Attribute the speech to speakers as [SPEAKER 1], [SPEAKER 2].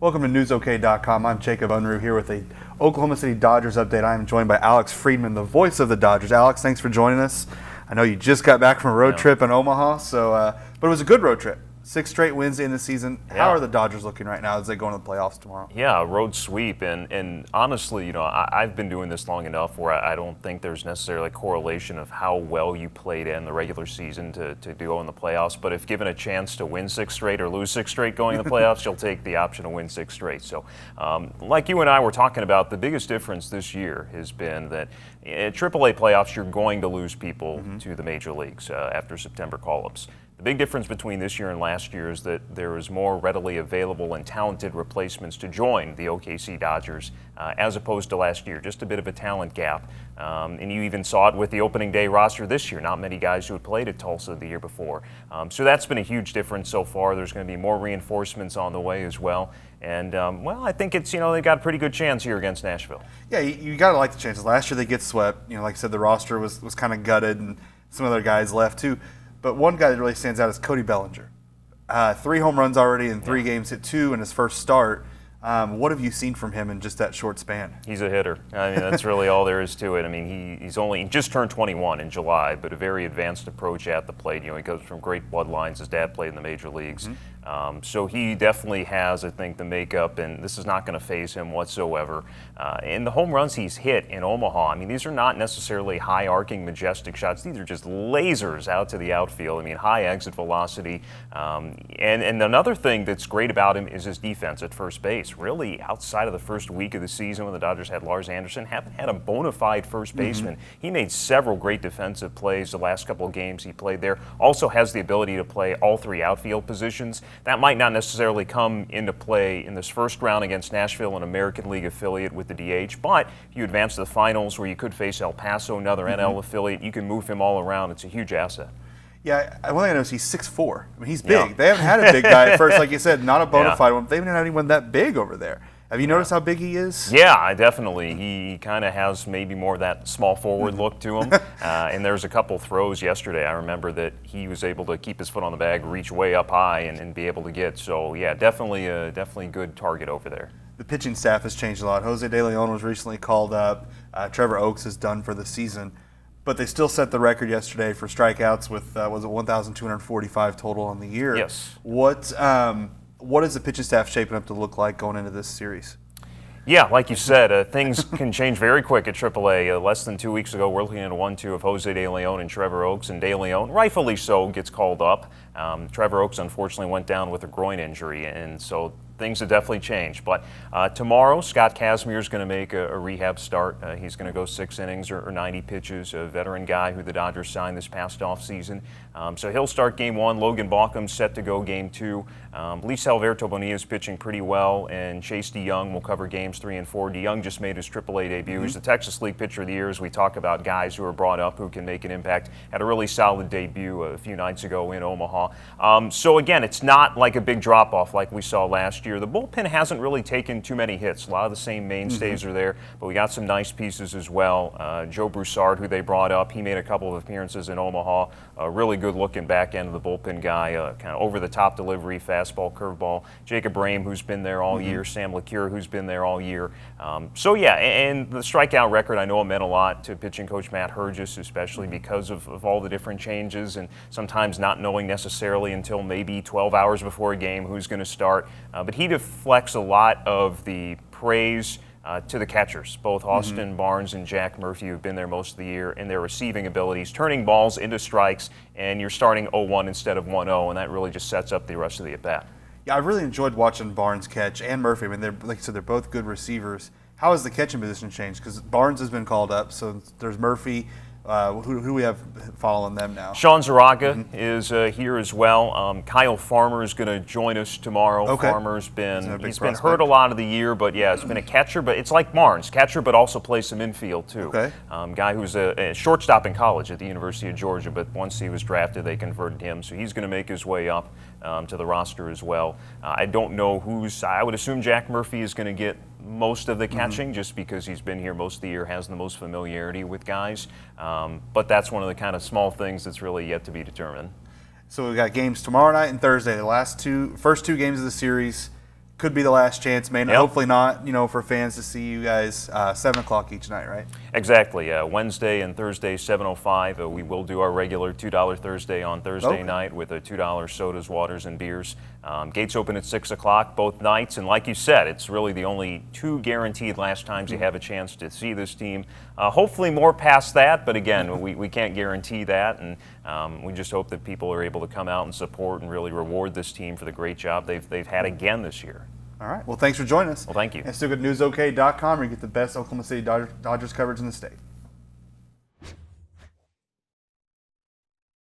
[SPEAKER 1] Welcome to NewsOK.com. I'm Jacob Unruh here with a Oklahoma City Dodgers update. I am joined by Alex Freedman, the voice of the Dodgers. Alex, thanks for joining us. I know you just got back from a road trip in Omaha, but it was a good road trip. 6 straight wins in the season. How are the Dodgers looking right now as they go into the playoffs tomorrow?
[SPEAKER 2] Yeah, road sweep. And honestly, I've been doing this long enough where I don't think there's necessarily a correlation of how well you played in the regular season to go in the playoffs. But if given a chance to win 6 straight or lose 6 straight going in the playoffs, you'll take the option to win 6 straight. So like you and I were talking about, the biggest difference this year has been that in AAA playoffs, you're going to lose people to the major leagues after September call-ups. The big difference between this year and last year is that there is more readily available and talented replacements to join the OKC Dodgers as opposed to last year. Just a bit of a talent gap. And you even saw it with the opening day roster this year. Not many guys who had played at Tulsa the year before. So that's been a huge difference so far. There's going to be more reinforcements on the way as well. And, I think it's, they got a pretty good chance here against Nashville.
[SPEAKER 1] Yeah, you got to like the chances. Last year they get swept. Like I said, the roster was kind of gutted and some other guys left too. But one guy that really stands out is Cody Bellinger. 3 home runs already in 3 games, hit 2 in his first start. What have you seen from him in just that short span?
[SPEAKER 2] He's a hitter. I mean, that's really all there is to it. I mean, he just turned 21 in July, but a very advanced approach at the plate. He comes from great bloodlines. His dad played in the major leagues. So he definitely has, I think, the makeup, and this is not going to faze him whatsoever. And the home runs he's hit in Omaha, I mean, these are not necessarily high arcing, majestic shots. These are just lasers out to the outfield. I mean, high exit velocity. And another thing that's great about him is his defense at first base. Really, outside of the first week of the season when the Dodgers had Lars Anderson, haven't had a bona fide first baseman. He made several great defensive plays the last couple of games he played there. Also has the ability to play all 3 outfield positions. That might not necessarily come into play in this first round against Nashville, an American League affiliate with the DH, but if you advance to the finals where you could face El Paso, another NL affiliate, you can move him all around. It's a huge asset.
[SPEAKER 1] Yeah, one thing I know is he's 6'4". I mean, he's big. Yeah. They haven't had a big guy at first, like you said, not a bona fide one. They haven't had anyone that big over there. Have you noticed how big he is?
[SPEAKER 2] Yeah, definitely. He kind of has maybe more of that small forward look to him. And there's a couple throws yesterday. I remember that he was able to keep his foot on the bag, reach way up high, and be able to get. So, yeah, definitely a good target over there.
[SPEAKER 1] The pitching staff has changed a lot. Jose De Leon was recently called up. Trevor Oaks is done for the season. But they still set the record yesterday for strikeouts with, was it 1,245 total on the year?
[SPEAKER 2] Yes.
[SPEAKER 1] What is the pitching staff shaping up to look like going into this series?
[SPEAKER 2] Yeah, like you said, things can change very quick at AAA. Less than 2 weeks ago, we're looking at a 1-2 of Jose De Leon and Trevor Oaks, and De Leon, rightfully so, gets called up. Trevor Oaks unfortunately went down with a groin injury, and so things have definitely changed. But tomorrow, Scott Kazmir is going to make a rehab start. He's going to go 6 innings or 90 pitches, a veteran guy who the Dodgers signed this past offseason. So he'll start Game 1. Logan Baucom's set to go Game 2. Luis Alberto Bonilla is pitching pretty well, and Chase DeYoung will cover Games 3 and 4. DeYoung just made his AAA debut. He's the Texas League Pitcher of the Year, as we talk about guys who are brought up who can make an impact. Had a really solid debut a few nights ago in Omaha. So again, it's not like a big drop-off like we saw last year. The bullpen hasn't really taken too many hits. A lot of the same mainstays are there, but we got some nice pieces as well. Joe Broussard, who they brought up, he made a couple of appearances in Omaha. A really good-looking back end of the bullpen guy, kind of over-the-top delivery, fastball, curveball. Jacob Rame, who's been there all year. Sam LeCure, who's been there all year. So yeah, and the strikeout record, I know it meant a lot to pitching coach Matt Hergis, especially because of all the different changes and sometimes not knowing necessarily until maybe 12 hours before a game who's going to start. But he deflects a lot of the praise to the catchers, both Austin Barnes and Jack Murphy, who've been there most of the year, in their receiving abilities, turning balls into strikes, and you're starting 0-1 instead of 1-0, and that really just sets up the rest of the at-bat.
[SPEAKER 1] Yeah, I really enjoyed watching Barnes catch and Murphy. I mean, like you said, they're both good receivers. How has the catching position changed? Because Barnes has been called up, so there's Murphy. Who do we have following them now?
[SPEAKER 2] Sean Zaraga is here as well. Kyle Farmer is going to join us tomorrow.
[SPEAKER 1] Okay.
[SPEAKER 2] Farmer's been hurt a lot of the year, but yeah, it's been a catcher. But it's like Barnes, catcher, but also plays some infield too.
[SPEAKER 1] Okay.
[SPEAKER 2] Guy who's a shortstop in college at the University of Georgia, but once he was drafted, they converted him, so he's going to make his way up to the roster as well. I don't know I would assume Jack Murphy is going to get most of the catching just because he's been here most of the year, has the most familiarity with guys. But that's one of the kind of small things that's really yet to be determined.
[SPEAKER 1] So we've got games tomorrow night and Thursday, the first two games of the series. could be the last chance, man.
[SPEAKER 2] Yep.
[SPEAKER 1] Hopefully not, for fans to see you guys 7 o'clock each night, right?
[SPEAKER 2] Exactly. Wednesday and Thursday, 7:05. We will do our regular $2 Thursday on Thursday night with a $2 sodas, waters, and beers. Gates open at 6 o'clock both nights, and like you said, it's really the only 2 guaranteed last times you have a chance to see this team. Hopefully more past that, but again, we can't guarantee that, and we just hope that people are able to come out and support and really reward this team for the great job they've had again this year.
[SPEAKER 1] All right. Well, thanks for joining us.
[SPEAKER 2] Well, thank you.
[SPEAKER 1] And still go to newsok.com where you get the best Oklahoma City Dodgers coverage in the state.